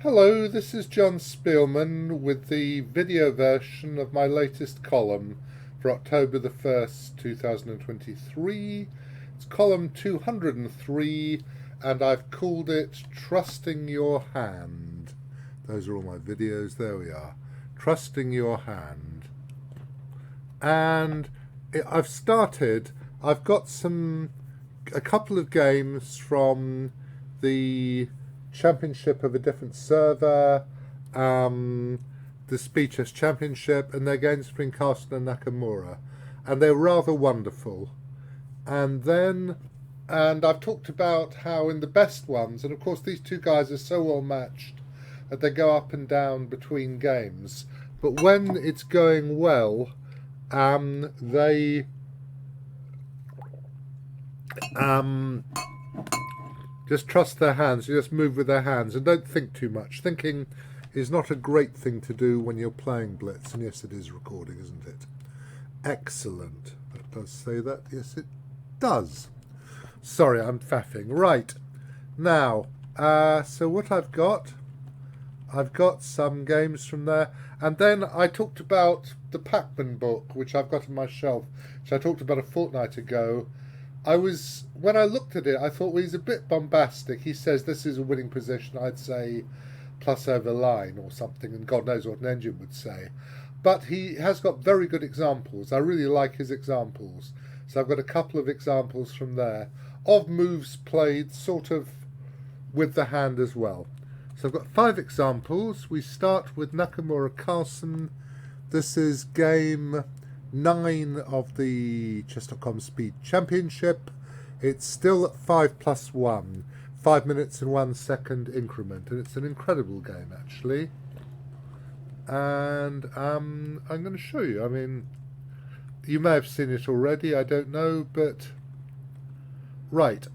Hello, this is John Speelman with the video version of my latest column for October the 1st, 2023. It's column 203 and I've called it Trusting Your Hand. Those are all my videos, there we are. Trusting Your Hand. And I've got a couple of games from the championship of a different server, the Speed Chess Championship, and their games between Carlsen and Nakamura, and they're rather wonderful. And I've talked about how in the best ones, and of course these two guys are so well matched that they go up and down between games, but when it's going well, they just trust their hands, you just move with their hands and don't think too much. Thinking is not a great thing to do when you're playing Blitz, and yes, it is recording, isn't it? Excellent. That does say that. Yes, it does. Sorry, I'm faffing. Right. Now, so what I've got some games from there. And then I talked about the Pac-Man book, which I've got on my shelf, which I talked about a fortnight ago. When I looked at it, I thought, well, he's a bit bombastic. He says this is a winning position, I'd say plus over line or something, and God knows what an engine would say. But he has got very good examples. I really like his examples. So I've got a couple of examples from there of moves played sort of with the hand as well. So I've got 5 examples. We start with Nakamura Carlsen. This is game 9 of the Chess.com Speed Championship. It's still at 5+1, 5 minutes and 1 second increment, and it's an incredible game actually. And I'm going to show you. I mean, you may have seen it already, I don't know, but right.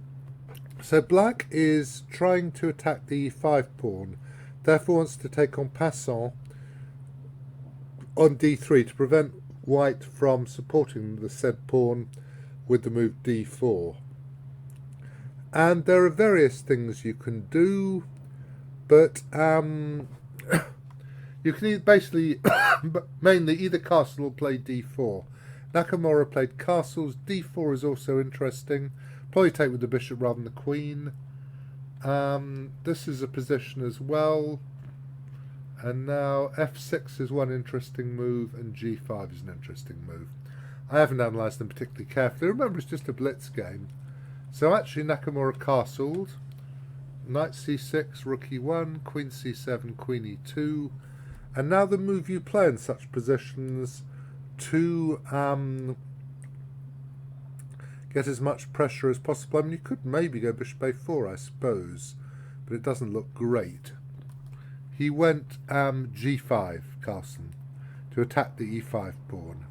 So black is trying to attack the e5 pawn, therefore wants to take en passant on d3 to prevent white from supporting the said pawn with the move d4. And there are various things you can do, but you can basically mainly either castle or play d4. Nakamura played castles. D4 is also interesting. Probably take with the bishop rather than the queen. This is a position as well. And now f6 is one interesting move, and g5 is an interesting move. I haven't analysed them particularly carefully. Remember, it's just a blitz game. So actually Nakamura castled. Knight c6, rook e1, queen c7, queen e2. And now the move you play in such positions to get as much pressure as possible. I mean, you could maybe go bishop a4, I suppose, but it doesn't look great. He went g5, Carlsen, to attack the e5 pawn.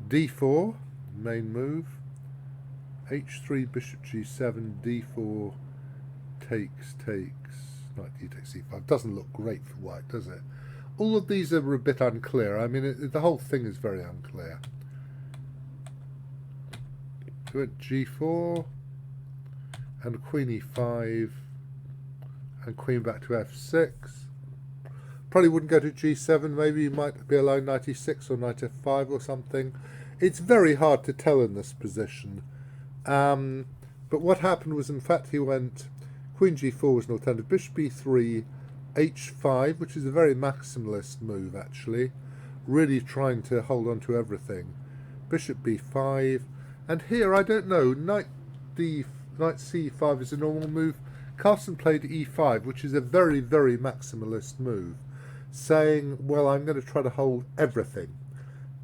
d4, main move. h3, bishop g7, d4, takes, knight d takes e5. Doesn't look great for white, does it? All of these are a bit unclear. I mean, the whole thing is very unclear. So at g4, and queen e5, and queen back to f6. Probably wouldn't go to g7. Maybe you might be allowed knight e6 or knight f5 or something. It's very hard to tell in this position. But what happened was, in fact, he went queen g4 was an alternative, bishop e3, h5, which is a very maximalist move actually, really trying to hold on to everything. Bishop b5, and here I don't know. Knight c5 is a normal move. Carlsen played e5, which is a very, very maximalist move, saying, well, I'm going to try to hold everything.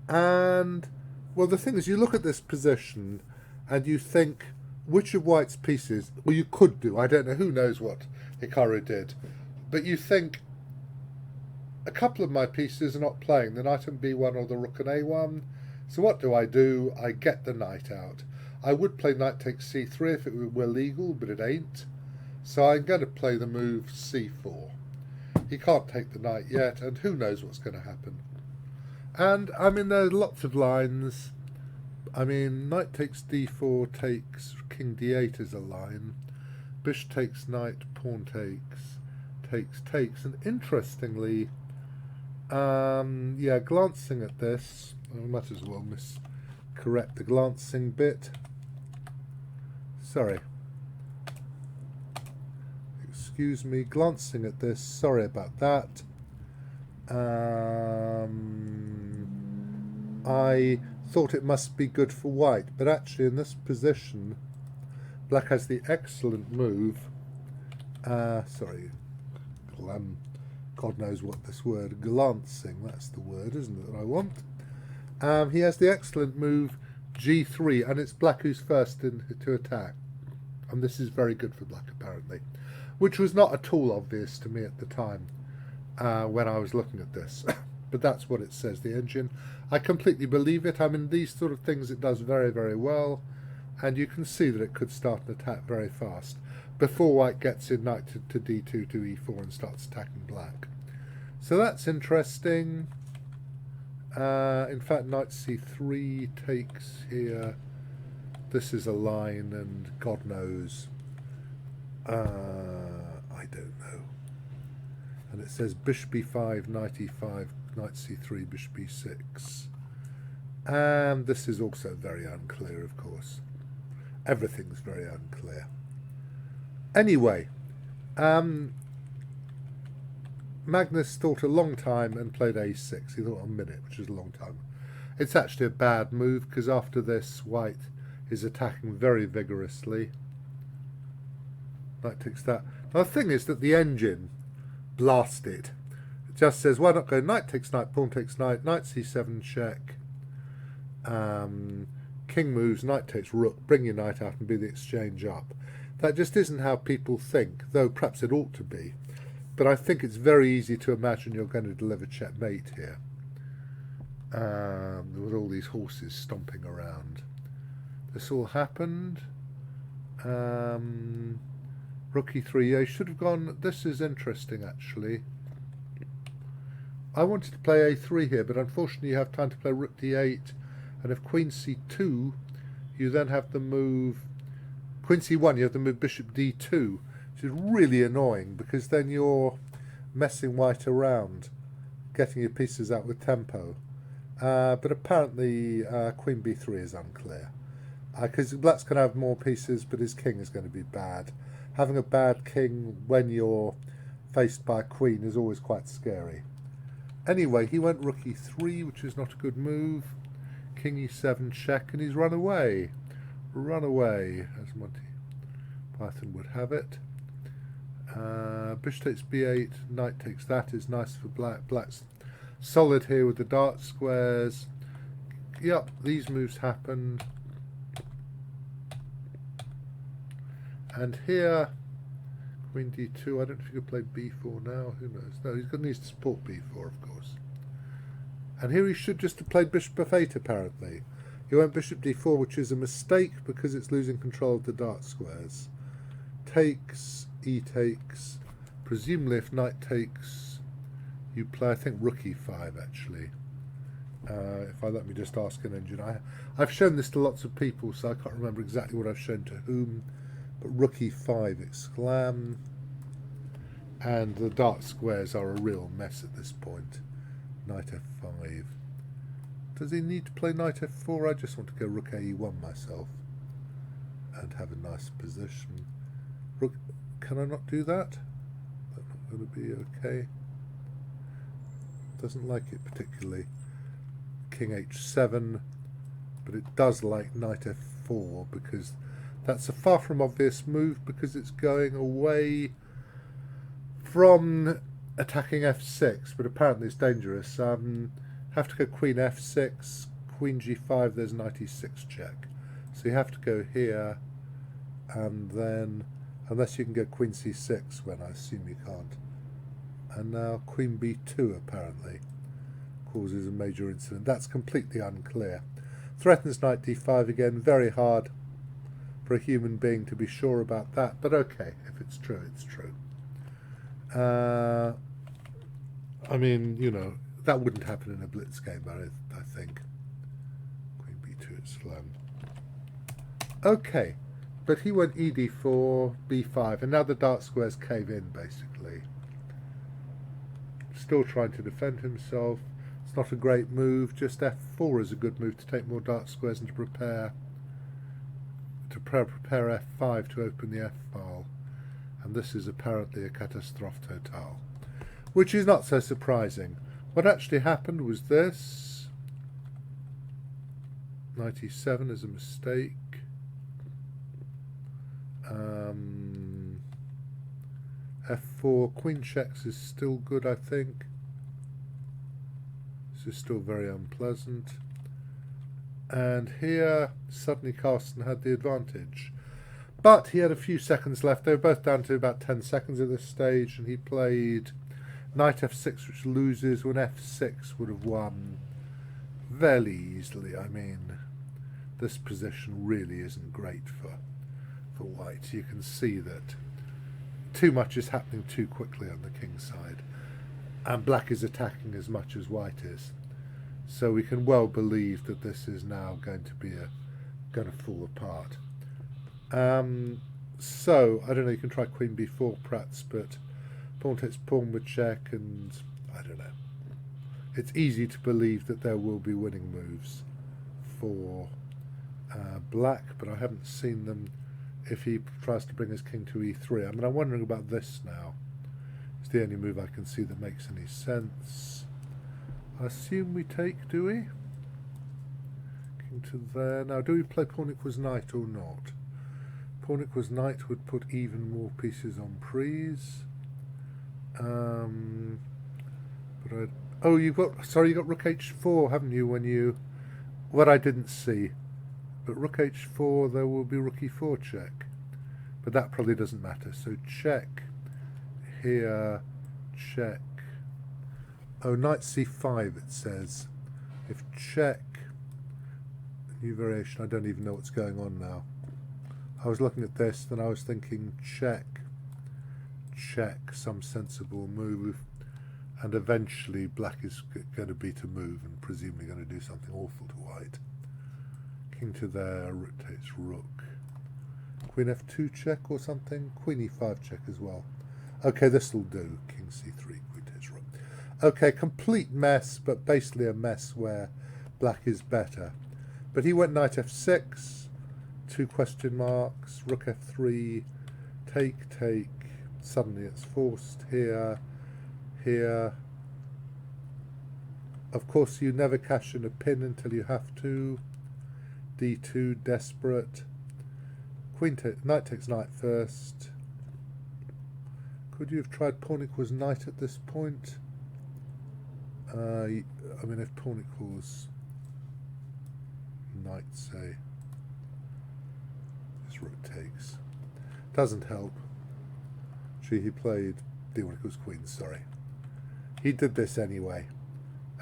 And, well, the thing is, you look at this position and you think, which of white's pieces, well, you could do, I don't know, who knows what Hikaru did, but you think, a couple of my pieces are not playing, the knight on b1 or the rook on a1, so what do? I get the knight out. I would play knight takes c3 if it were legal, but it ain't. So I'm going to play the move c4. He can't take the knight yet, and who knows what's going to happen. And, I mean, there's lots of lines. I mean, knight takes d4 takes king d8 is a line. Bishop takes knight, pawn takes takes. And interestingly, yeah, glancing at this, I might as well correct the glancing bit. Sorry. Excuse me, glancing at this, sorry about that. I thought it must be good for white, but actually in this position, black has the excellent move. Sorry, God knows what this word, glancing, that's the word, isn't it, that I want. He has the excellent move G3, and it's black who's first to attack. And this is very good for black, apparently, which was not at all obvious to me at the time when I was looking at this. But that's what it says, the engine. I completely believe it. I mean, these sort of things it does very, very well. And you can see that it could start an attack very fast before white gets in knight to d2 to e4 and starts attacking black. So that's interesting. In fact, knight c3 takes here. This is a line, and God knows. I don't know. And it says bishop b5, knight e5, knight c3, bishop b6. And this is also very unclear, of course. Everything's very unclear. Anyway, Magnus thought a long time and played a6. He thought a minute, which is a long time. It's actually a bad move, because after this, white is attacking very vigorously. Knight takes that. Now, the thing is that the engine blasted. It just says, why not go knight takes knight, pawn takes knight, knight c7 check. King moves, knight takes rook, bring your knight out and be the exchange up. That just isn't how people think, though perhaps it ought to be. But I think it's very easy to imagine you're going to deliver checkmate here. With all these horses stomping around. This all happened. Rook e3, yeah, should have gone. This is interesting, actually. I wanted to play a3 here, but unfortunately you have time to play rook d8. And if queen c2, you then have the move queen c1, you have the move bishop d2, which is really annoying because then you're messing white around, getting your pieces out with tempo. But apparently queen b3 is unclear. Because black's going to have more pieces, but his king is going to be bad. Having a bad king when you're faced by a queen is always quite scary. Anyway, he went rook e3, which is not a good move. King e7 check, and he's run away. Run away, as Monty Python would have it. Bishop takes b8, knight takes that, is nice for black. Black's solid here with the dark squares. Yep, these moves happened. And here, queen d2, I don't know if you could play b4 now, who knows? No, he's going to need to support b4, of course. And here he should just have played bishop f8, apparently. He went bishop d4, which is a mistake because it's losing control of the dark squares. Takes, e takes. Presumably if knight takes, you play, I think, rook e5, actually. If I let me just ask an engine. I've shown this to lots of people, so I can't remember exactly what I've shown to whom. But rook e5, exclam. And the dark squares are a real mess at this point. Knight f5. Does he need to play knight f4? I just want to go rook ae1 myself and have a nice position. Rook, can I not do that? That's not going to be okay. Doesn't like it particularly. King h7, but it does like knight f4 because that's a far from obvious move because it's going away from attacking f6, but apparently it's dangerous. Have to go queen f6, queen g5, there's knight e6 check. So you have to go here, and then, unless you can go queen c6, when I assume you can't. And now queen b2 apparently causes a major incident. That's completely unclear. Threatens knight d5 again, very hard for a human being to be sure about that, but okay, if it's true, it's true. I mean, you know, that wouldn't happen in a blitz game, I think. Queen b2 at slam. Okay, but he went e d4, b5, and now the dark squares cave in, basically. still trying to defend himself. It's not a great move. Just f4 is a good move to take more dark squares and to prepare f5 to open the f-file. And this is apparently a catastrophe totale, which is not so surprising. What actually happened was this. 97 is a mistake. F4, queen checks is still good, I think. This is still very unpleasant. And here, suddenly Carlsen had the advantage. But he had a few seconds left. They were both down to about 10 seconds at this stage, and he played knight f6, which loses, when f6 would have won fairly easily. I mean, this position really isn't great for white. You can see that too much is happening too quickly on the king's side, and black is attacking as much as white is. So we can well believe that this is now going to fall apart. So I don't know. You can try queen b4 perhaps, but pawn takes pawn would check, and I don't know. It's easy to believe that there will be winning moves for black, but I haven't seen them if he tries to bring his king to e3. I mean, I'm wondering about this now. It's the only move I can see that makes any sense. I assume we take, do we? King to there. Now, do we play pawn equals knight or not? Pawn equals knight would put even more pieces on prise. Oh, you got rook h4, haven't you? When you, what I didn't see, but rook h4, there will be rook e4 check, but that probably doesn't matter. So check here, check. Oh, knight c5 it says. If check, new variation. I don't even know what's going on now. I was looking at this, then I was thinking check, check, some sensible move. And eventually black is going to beat a move and presumably going to do something awful to white. King to there, rotates rook. Queen f2 check or something. Queen e5 check as well. Okay, this will do. King c3, queen takes rook. Okay, complete mess, but basically a mess where black is better. But he went knight f6, 2 question marks, rook f3, take. Suddenly it's forced here. Here, of course, you never cash in a pin until you have to. d2, desperate. Knight takes knight first. Could you have tried pawn equals knight at this point? I mean, if pawn equals knight, say, this rook takes. Doesn't help. Actually, he played d1 equals queen, sorry. He did this anyway,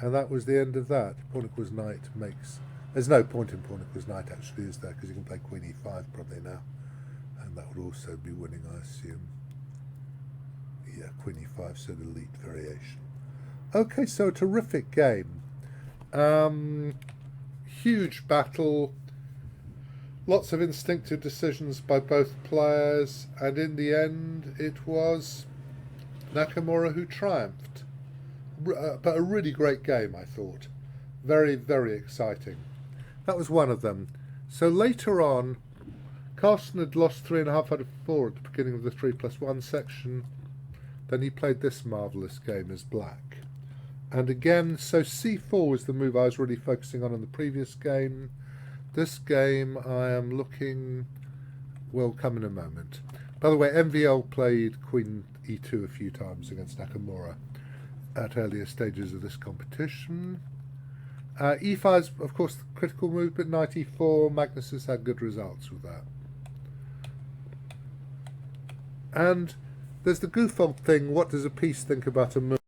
and that was the end of that. Pawn equals knight makes... There's no point in pawn equals knight, actually, is there? Because you can play queen e5 probably now, and that would also be winning, I assume. Yeah, queen e5, so the elite variation. Okay, so a terrific game. Huge battle. Lots of instinctive decisions by both players, and in the end, it was Nakamura who triumphed. But a really great game, I thought. Very, very exciting. That was one of them. So later on, Carlsen had lost 3.5 out of 4 at the beginning of the 3+1 section. Then he played this marvellous game as black. And again, so c4 was the move I was really focusing on in the previous game. This game I am looking... will come in a moment. By the way, MVL played queen e2 a few times against Nakamura at earlier stages of this competition. E5 is, of course, the critical move, but knight e4, Magnus has had good results with that. And there's the goof-old thing, what does a piece think about a move?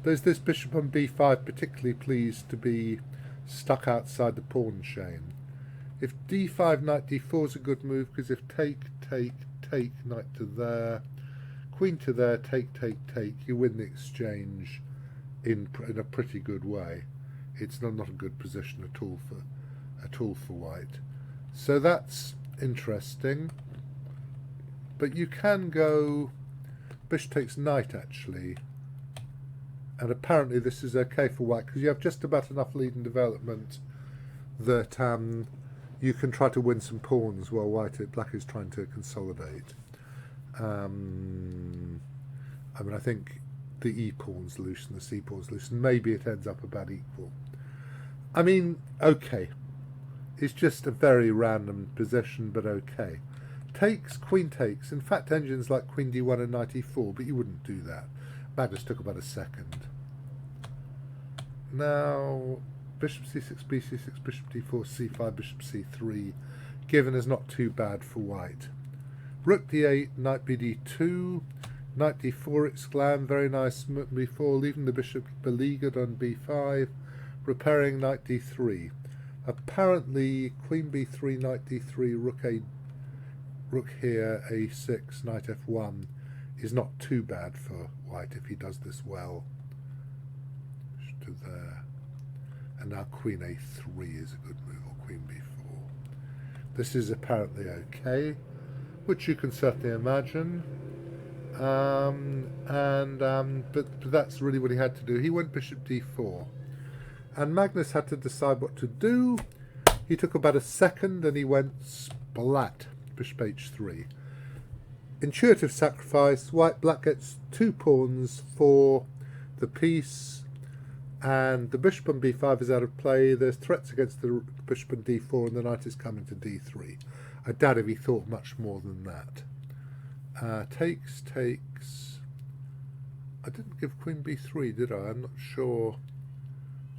There's this bishop on b5 particularly pleased to be stuck outside the pawn chain. If d5, knight d4 is a good move, because if take, knight to there, queen to there, take, you win the exchange in a pretty good way. It's not a good position at all for white. So that's interesting. But you can go bishop takes knight, actually. And apparently this is okay for white because you have just about enough lead in development that you can try to win some pawns while black is trying to consolidate. I mean, I think the E pawn's loose and the C pawn's loose, and maybe it ends up about equal. I mean, okay. It's just a very random position, but okay. Takes, queen takes. In fact, engines like queen d1 and knight e4, but you wouldn't do that. Magnus took about a second. Now, bishop c6, bc6, bishop d4, c5, bishop c3. Given is not too bad for white. Rook d8, knight bd2, knight d4 exclam, very nice b4, leaving the bishop beleaguered on b5, repairing knight d3. Apparently, queen b3, knight d3, rook here, a6, knight f1 is not too bad for white if he does this well. To there. And now queen a3 is a good move, or queen b4. This is apparently okay, which you can certainly imagine. But that's really what he had to do. He went bishop d4. And Magnus had to decide what to do. He took about a second and he went splat, bishop h3. Intuitive sacrifice. Black gets 2 pawns for the piece, and the bishop on b5 is out of play. There's threats against the bishop on d4, and the knight is coming to d3. I doubt if he thought much more than that. Takes. I didn't give queen b3, did I? I'm not sure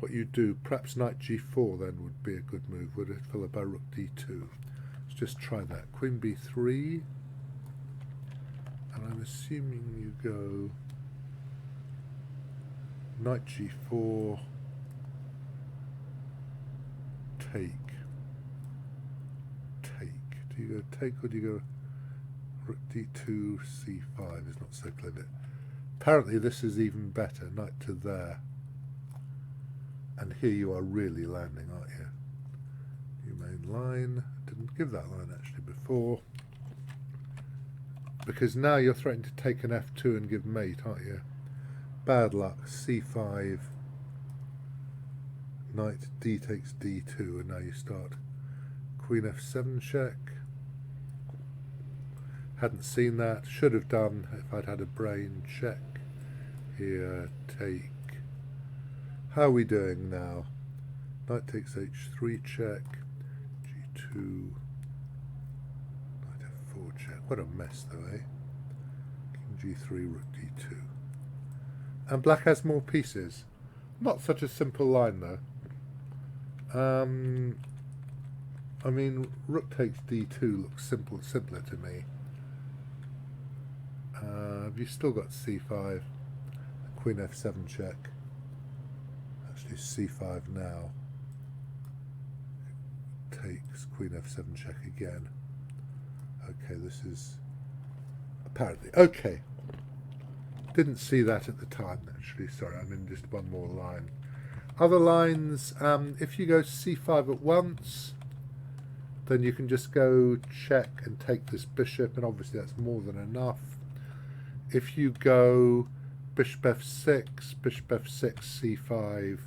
what you do. Perhaps knight g4 then would be a good move, would it? Followed by rook d2. Let's just try that. Queen b3. And I'm assuming you go knight g4, take. Do you go take or do you go rook d2, c5? Is not so clever. Apparently this is even better. Knight to there. And here you are really landing, aren't you? New main line. Didn't give that line actually before. Because now you're threatening to take an f2 and give mate, aren't you? Bad luck. c5. Knight d takes d2, and now you start queen f7 check. Hadn't seen that. Should have done if I'd had a brain. Check. Here, take. How are we doing now? Knight takes h3 check. g2. Knight f4 check. What a mess though, eh? King g3, rook d2. And black has more pieces. Not such a simple line though. I mean, rook takes d2 looks simpler to me. You've still got c5, queen f7 check. Actually, c5 now. Takes, queen f7 check again. Okay, this is apparently okay. Didn't see that at the time actually. Sorry, I'm in just one more line. Other lines, if you go c5 at once, then you can just go check and take this bishop, and obviously that's more than enough. If you go bishop f6, c5,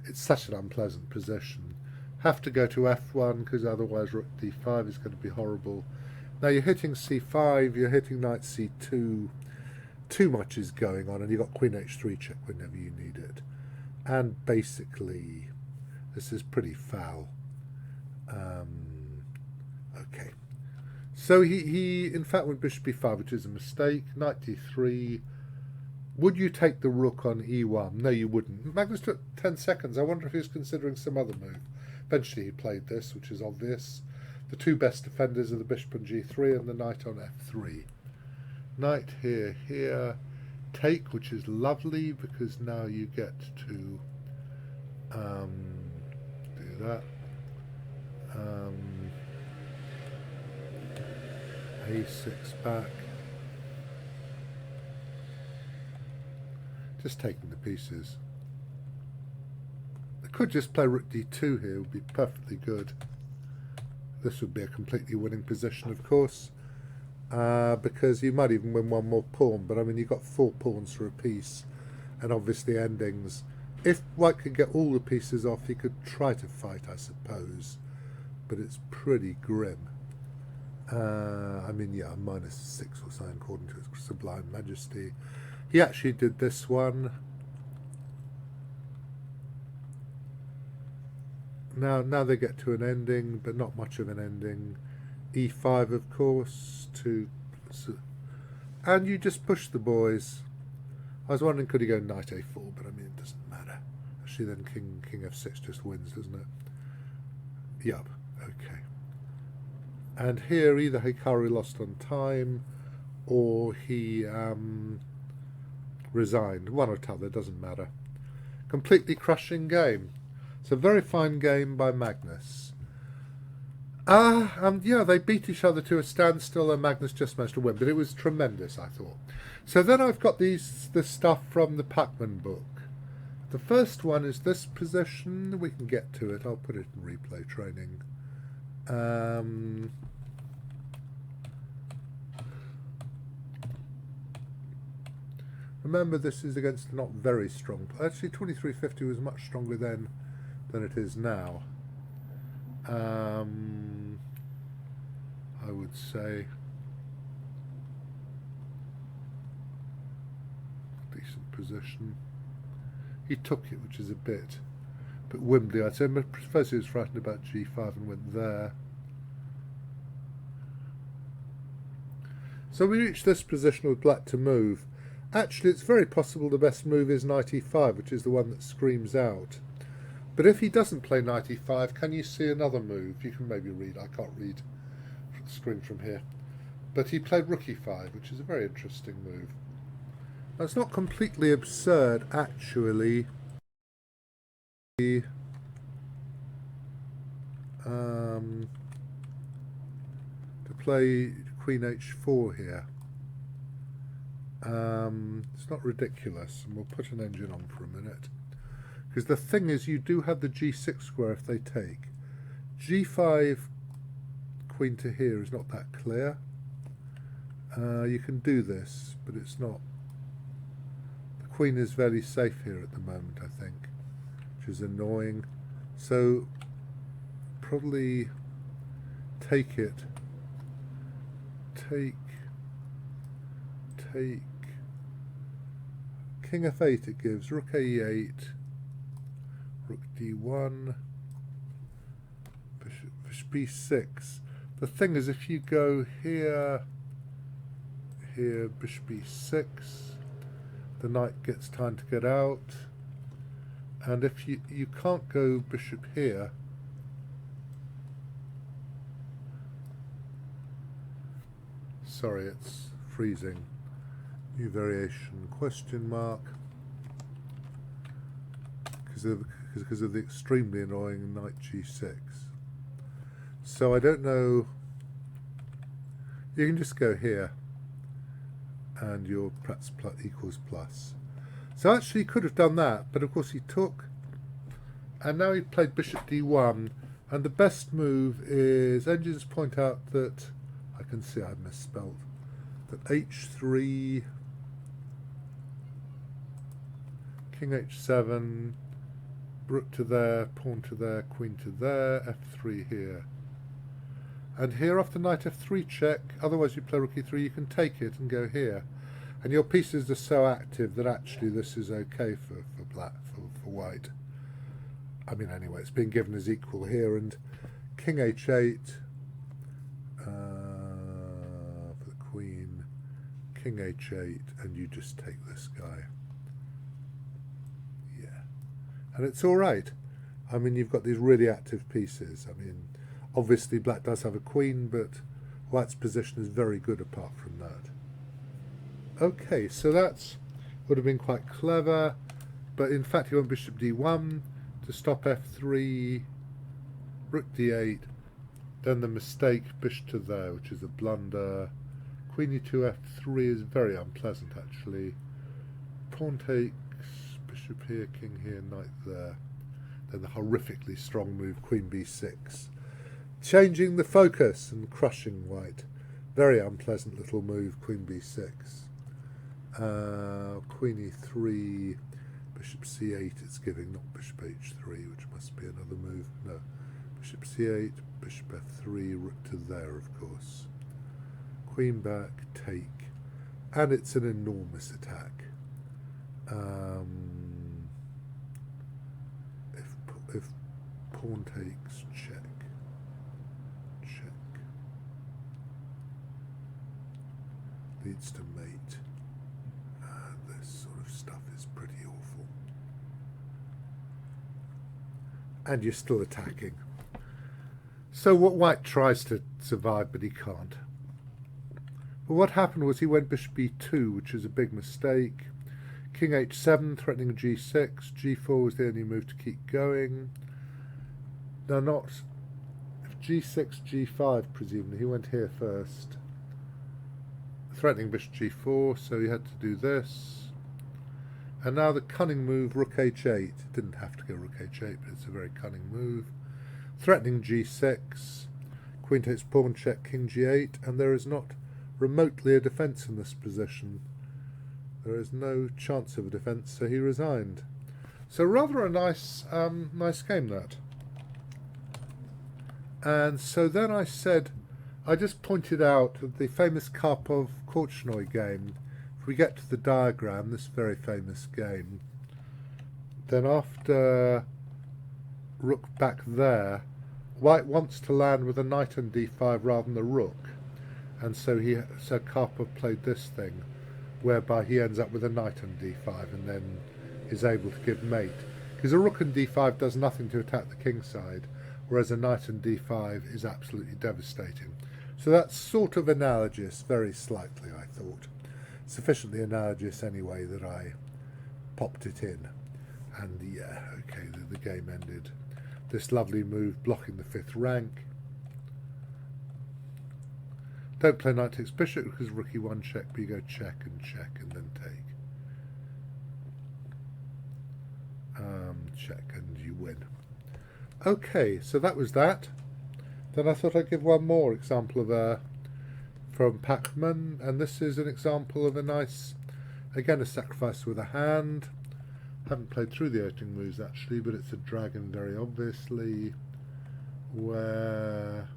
it's such an unpleasant position. Have to go to f1 because otherwise rook d5 is going to be horrible. Now you're hitting c5, you're hitting knight c2. Too much is going on, and you've got queen h3 check whenever you need it. And basically, this is pretty foul. Okay. So he in fact went bishop b5, which is a mistake. Knight d3. Would you take the rook on e1? No, you wouldn't. Magnus took 10 seconds. I wonder if he was considering some other move. Eventually he played this, which is obvious. The two best defenders are the bishop on g3 and the knight on f3. Knight here. Take, which is lovely because now you get to do that. A6 back. Just taking the pieces. I could just play rook d2 here, would be perfectly good. This would be a completely winning position, of course, because you might even win one more pawn, but I mean you've got 4 pawns for a piece, and obviously endings. If white could get all the pieces off, he could try to fight, I suppose, but it's pretty grim. I mean, yeah, -6 or something according to his sublime majesty. He actually did this one. Now they get to an ending, but not much of an ending. E5, of course, and you just push the boys. I was wondering, could he go knight a4, but I mean, it doesn't matter. Actually, then king f6 just wins, doesn't it? Yup, okay. And here, either Hikaru lost on time, or he resigned. One or t'other, doesn't matter. Completely crushing game. It's a very fine game by Magnus. Yeah, they beat each other to a standstill, and Magnus just managed to win, but it was tremendous, I thought. So then I've got this stuff from the Pacman book. The first one is this position. We can get to it. I'll put it in replay training. Remember, this is against not very strong. Actually, 2350 was much stronger then than it is now. I would say decent position. He took it, which is a bit wimbly. I'd say Professor was frightened about g5 and went there. So we reach this position with black to move. Actually, it's very possible the best move is knight e5, which is the one that screams out. But if he doesn't play knight e5, can you see another move? You can maybe read. I can't read the screen from here. But he played rook e5, which is a very interesting move. Now, it's not completely absurd, actually, to play queen h4 here. It's not ridiculous, and we'll put an engine on for a minute. Because the thing is, you do have the g6 square if they take. g5 queen to here is not that clear. You can do this, but it's not. The queen is very safe here at the moment, I think, which is annoying. So probably take it. Take king f8 it gives, rook a8, rook d1, bishop b6. The thing is, if you go here, bishop b6, the knight gets time to get out, and if you can't go bishop here, sorry, it's freezing. New variation question mark, because of the extremely annoying knight g6. So I don't know. You can just go here, and your perhaps equals plus. So actually, he could have done that, but of course he took, and now he played bishop d1. And the best move is, engines point out that I can see I've misspelled that h3. King h7, rook to there, pawn to there, queen to there, f3 here. And here after knight f3 check, otherwise you play rook e3, you can take it and go here. And your pieces are so active that actually this is okay for black, for white. I mean, anyway, it's been given as equal here, and king h8 for the queen, king h8, and you just take this guy. And it's all right. I mean, you've got these really active pieces. I mean, obviously black does have a queen, but white's position is very good apart from that. Okay, so that would have been quite clever, but in fact he went bishop d1 to stop f3, rook d8, then the mistake bishop to there, which is a blunder. Queen e2 f3 is very unpleasant, actually. Pawn takes, bishop here, king here, knight there. Then the horrifically strong move, queen b6. Changing the focus and crushing white. Very unpleasant little move, queen b6. Queen e3, bishop c8 it's giving, not bishop h3, which must be another move. No, bishop c8, bishop f3, rook to there, of course. Queen back, take, and it's an enormous attack. If pawn takes, check, check, leads to mate. This sort of stuff is pretty awful. And you're still attacking. So what White tries to survive, but he can't. But what happened was he went bishop b2, which is a big mistake. King h7, threatening g6. g4 was the only move to keep going. Now not... If g6, g5, presumably, he went here first. Threatening bishop g4, so he had to do this. And now the cunning move, rook h8. It didn't have to go rook h8, but it's a very cunning move. Threatening g6. Queen takes pawn check, king g8, and there is not remotely a defence in this position. There is no chance of a defence, so he resigned. So rather a nice nice game, that. And so then I said, I just pointed out the famous Karpov-Korchnoi game. If we get to the diagram, this very famous game, then after rook back there, White wants to land with a knight on d5 rather than the rook. And so Karpov played this thing, whereby he ends up with a knight on d5 and then is able to give mate. Because a rook on d5 does nothing to attack the king side, whereas a knight on d5 is absolutely devastating. So that's sort of analogous, very slightly, I thought. Sufficiently analogous anyway that I popped it in. And yeah, okay, the game ended. This lovely move blocking the 5th rank. Don't play knight takes bishop because rook e1 check, but you go check and then take. Check and you win. Okay, so that was that. Then I thought I'd give one more example of from Pachman, and this is an example of a nice, again a sacrifice with a hand. Haven't played through the opening moves actually, but it's a dragon very obviously, where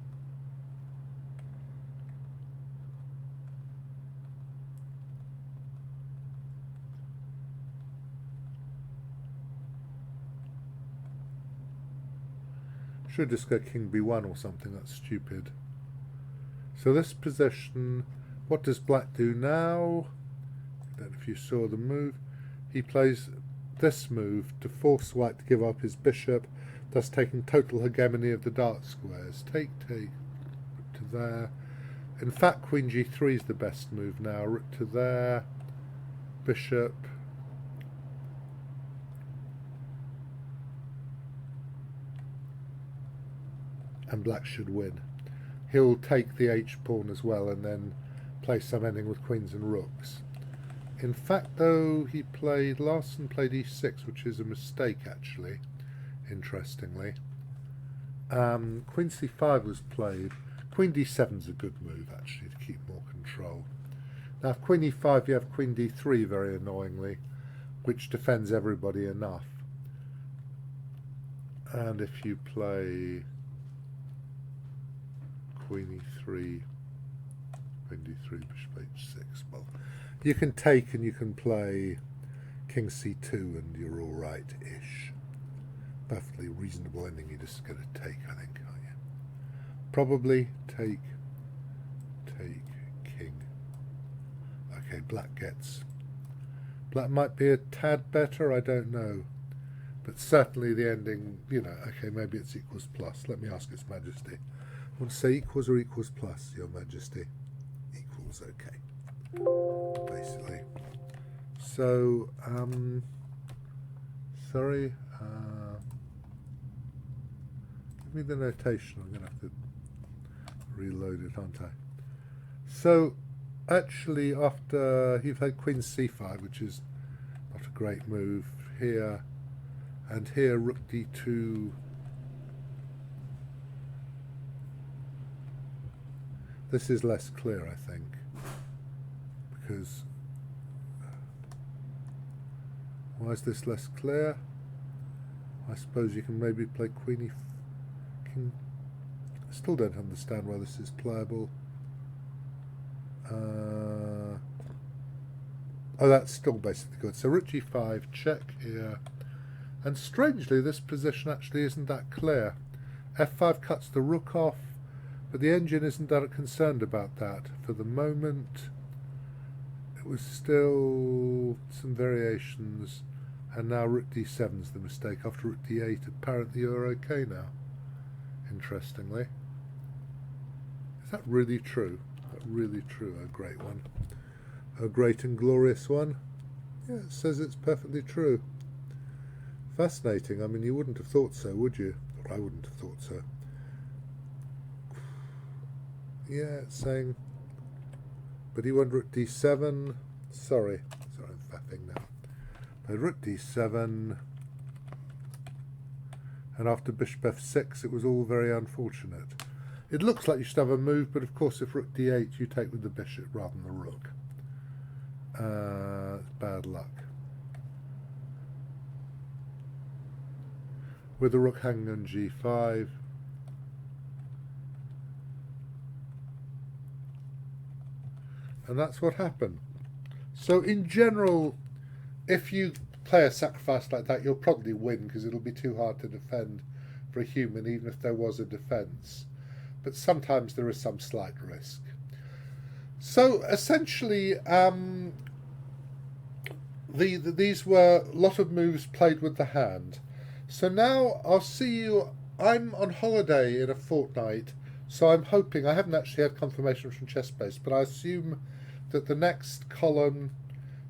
should just go king b1 or something, that's stupid. So this position, what does black do now? I don't know if you saw the move. He plays this move to force white to give up his bishop, thus taking total hegemony of the dark squares. Take, rook to there. In fact, queen g3 is the best move now. Rook to there, bishop. And black should win. He'll take the h-pawn as well and then play some ending with queens and rooks. In fact, though, Larsen played e6, which is a mistake, actually, interestingly. Queen c5 was played. Queen d7 is a good move, actually, to keep more control. Now, if queen e5, you have queen d3, very annoyingly, which defends everybody enough. And if you play queen e3, queen d3, bishop h6, well, you can take and you can play king c2 and you're all right-ish. Perfectly reasonable ending. You're just going to take, I think, aren't you? Probably take, king. Okay, black might be a tad better, I don't know. But certainly the ending, you know, okay, maybe it's equals plus. Let me ask His Majesty. I want to say equals or equals plus, Your Majesty. Equals, okay. Basically. So, sorry, give me the notation. I'm going to have to reload it, aren't I? So, actually, after he played queen c5, which is not a great move, here, and here, rook d2. This is less clear, I think, because Why is this less clear? I suppose you can maybe play Queenie King. I still don't understand why this is playable. Oh, that's still basically good. So rook g5, check here. And strangely, this position actually isn't that clear. f5 cuts the rook off, but the engine isn't that concerned about that. For the moment, it was still some variations, and now rook d7 is the mistake after rook d8. Apparently you're okay now, interestingly. Is that really true? Is that really true? A great one. A great and glorious one. Yeah, it says it's perfectly true. Fascinating. I mean, you wouldn't have thought so, would you? Or I wouldn't have thought so. Yeah, it's saying, but he went rook d7. Sorry, I'm faffing now. But rook d7, and after bishop f6, it was all very unfortunate. It looks like you should have a move, but of course, if rook d8, you take with the bishop rather than the rook. It's bad luck. With the rook hanging on g5. And that's what happened. So in general, if you play a sacrifice like that, you'll probably win because it'll be too hard to defend for a human, even if there was a defense. But sometimes there is some slight risk. So essentially, these were a lot of moves played with the hand. So now I'll see you. I'm on holiday in a fortnight, so I'm hoping, I haven't actually had confirmation from ChessBase, but I assume that the next column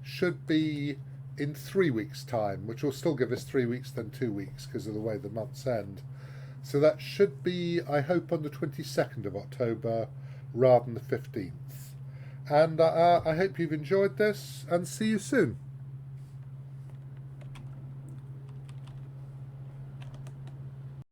should be in 3 weeks' time, which will still give us 3 weeks, then 2 weeks, because of the way the months end. So that should be, I hope, on the 22nd of October rather than the 15th. And I hope you've enjoyed this, and see you soon.